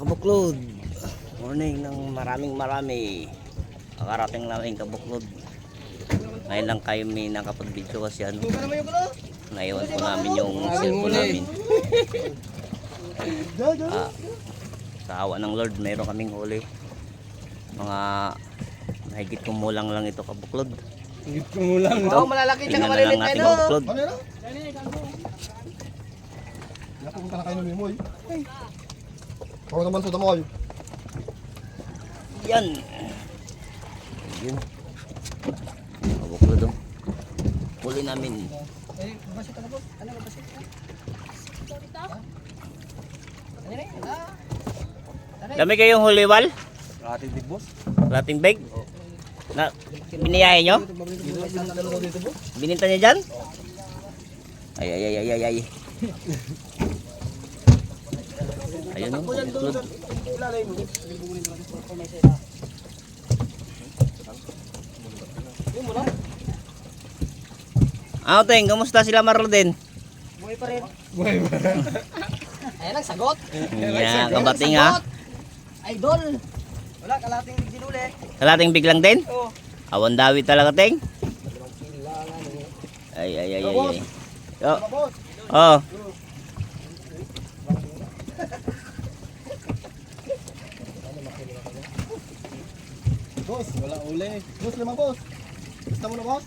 Kabuklod, morning ng marami. Kakarating namin Kabuklod. Ngayon lang kayo may nakapag-video kasi naiwan po namin yung cellphone namin. Sa awa ng Lord, mayroon kaming huli. Mga mahigit kumulang lang ito Kabuklod. Higit kumulang. Ito, malalaki tingnan na lang natin Kabuklod. Napunta na kayo ng limoy. Huwag naman suda mo kayo. Yan. Yun. Kabuklod oh. Huli namin. Babasit ako po. Ano babasit? Dami kayong huli wal? Ating big boss. Lating bag? Na, biniyahe nyo? Bininta niya dyan? Ay. Ayun o, kabuklod. Teng, kamusta sila Marlden? Buhay pa rin. Ayan ang sagot. Yeah, kabating ha? Idol. Wala, kalating bigdin uli. Kalating biglang din? Oo. Awan dawi talaga, Teng? Ay. Oh. Boss, wala uli. Boss, lima boss. Gusto mo na boss?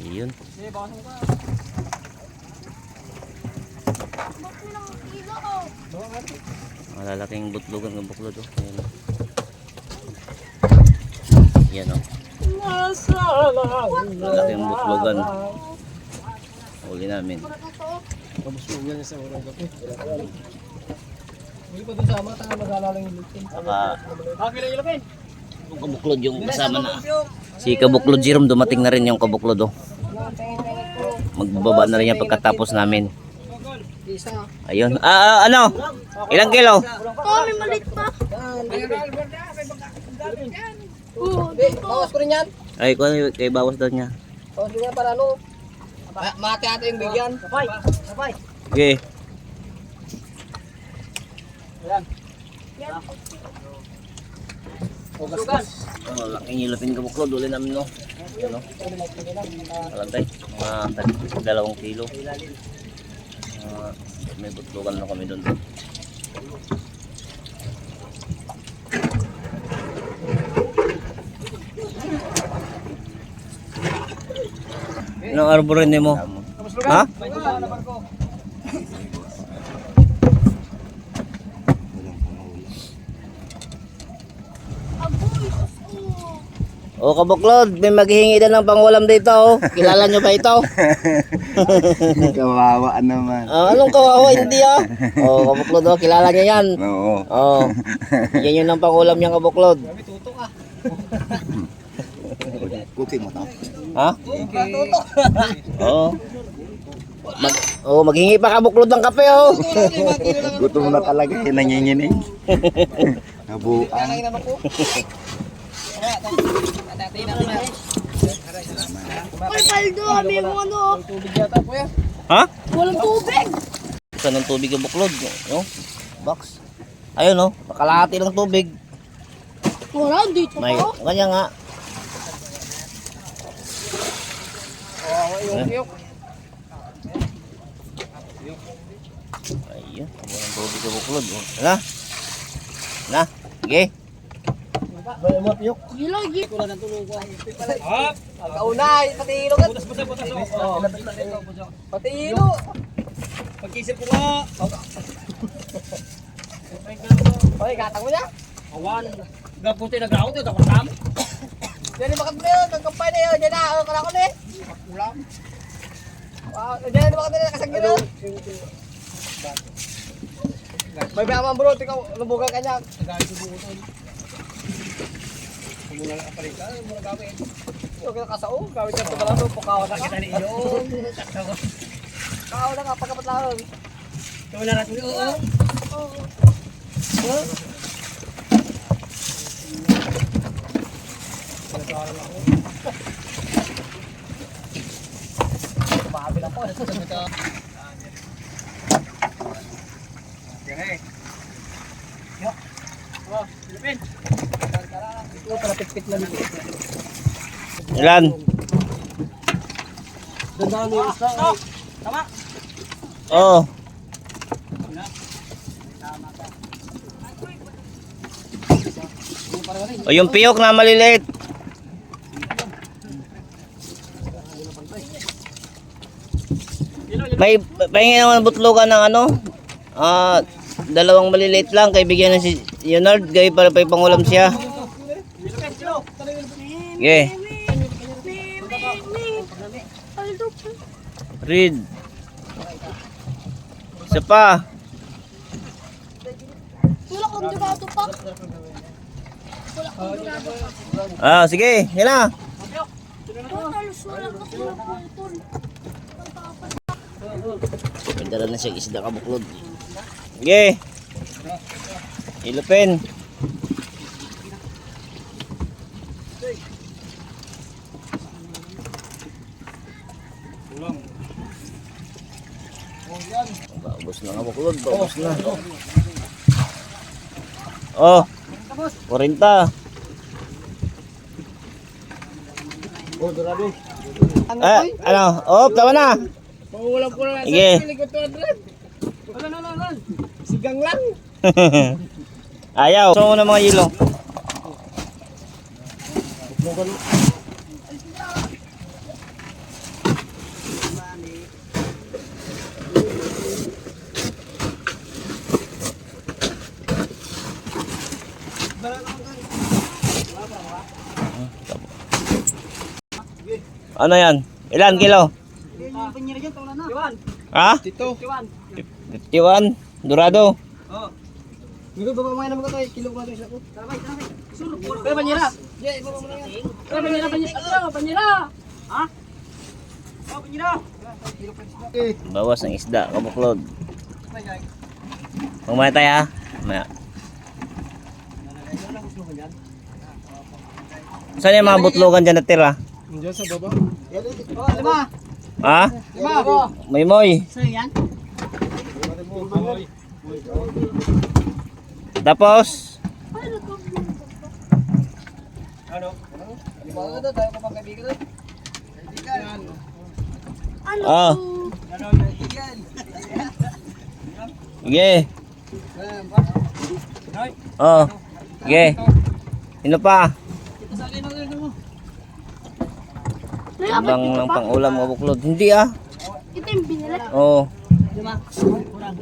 Ayun. Sige, bawasan mo ka. Malalaking butlugan ng buklod oh. Ayan oh. Malaking butlugan. Huli namin. Kabuslugan niya sa urang gabi. Hindi pa dun sa mata nga mag-alala yung lutin. Saka Kailan yung lapin? yung kabuklod yung kasama na. Si Kabuklod Jerome dumating na rin yung kabuklod oh. Magbababa na rin yan pagkatapos namin. Isa. Ayun. Ano? Ilang kilo? May malit pa. Bawas ko rin yan. Ay, kay bawas daw niya. Bawas ko rin yan para ano. Mati-hati yung bigyan. Sabay. Okay. Ayan. Ogas. Oh, laking ilapin Kabuklod. Uli namin no. Ano? Kalagay. Mga 2 kilo. May butlugan na kami doon. Anong arborin niyo mo? Ha? O Kabuklod, may maghihingi din ng pangulam dito oh. Kilala nyo ba ito? Kawawa naman. Anong kawawa? Hindi ah. O Kabuklod oh, kilala nyo yan. Oo. Oh. Yan yun ang pangulam niyang Kabuklod. Cooking mo to. Ha? Oo. Maghingi pa Kabuklod ng kape oh. Gutom na talaga. Nanginginig. Nabuang. Ay, Paldo, may mo ano. Tubig yata po yan. Ha? Walang tubig. Isa ng tubig Kabuklod. No? Box. Ayun oh, nakalahati ng tubig. Wala, dito May, pa. kanya nga. Yung Ayun, ang tubig Kabuklod. Na, sige. Bayan mo, piyok. Gilagi. Wala nang tulugan. Kaunay, pati ilo ka. Pati ilo. Pagkisip ko nga. Hoy, gatang mo niya. Awan. Gaputi na gaot, ito kasam. Diyan ni makat mo yun, kagkampay na yun. Diyan na, kalako na eh. Ulam. Diyan ni makat mo yun, kasag yun. May bayaman bro, ikaw, lubugan ka niya. Nagayos yung bukutol. Muna lang kapalita, muna gawin. Huwag ka kasao, gawin ka ito lang, pukawa na kita ninyo. Kawa na nga, pagkapatlahan. Ito na natin, oo. Mahabil ako. Ito para pitpit na dito. Ilan? Dandahan mo yung isda. Tama. Oh. O yung piyok na maliliit. May pahingi naman butlugan ng ano? Dalawang maliliit lang kay bigyan na si Leonard gay para pa pangulam siya. Okay. Read. Isa pa. Wala kong jugado pa. Wala kong jugado pa. Sige, yan na. Halos wala ka pinaputol. Pagdala na siya isda kabuklod. Sige. Ilupin. Baubos na kabuklod, baubos na. Oh, 40. Oh, dorado. Ano? Oh, tama na. Pangulam ko na. Sige. Wala. Sigang lang. Ayaw. Gusto mo na mga yelo. Ano yan? Ilan kilo? Yung panyera dyan, tawala na. Iwan. Ha? Tito. Iwan. 51. Dorado. Oo. Dito, baba mo yan naman ito. Kilo ko na ito isa ko. Tarabay. Sulog ko. Pero panyera. Yeah, baba mo na yan. Pero panyera. Ano? Panyera. Ha? Oh, panyera. Bawas ng isda, kabuklod. Kumaya tayo ha. Kumaya. Saan yung mga butlogan dyan natira? Diyan sa baba. Oh, 5. Ha? 5. May moy. So yan. Tapos, Ano? Ano ito? Tayo pa pang kaibigan ito. Kaibigan. Ano? oh, Ano? Kaibigan. sige. Oh, sige. Sino pa? Ito sa akin ito mo. Ibang ng pang-ulam kabuklod. Hindi ah. Ito yung binila. Oh. 5. Kurang.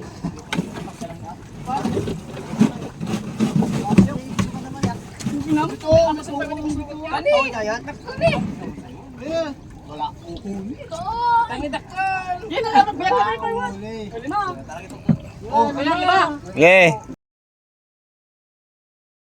Ito, masarap pa yung kani. Oh, yan. Kani. Wala. Kani dakal. Yan na lang, biyak na kayo. 5. Oh, 5. Sige.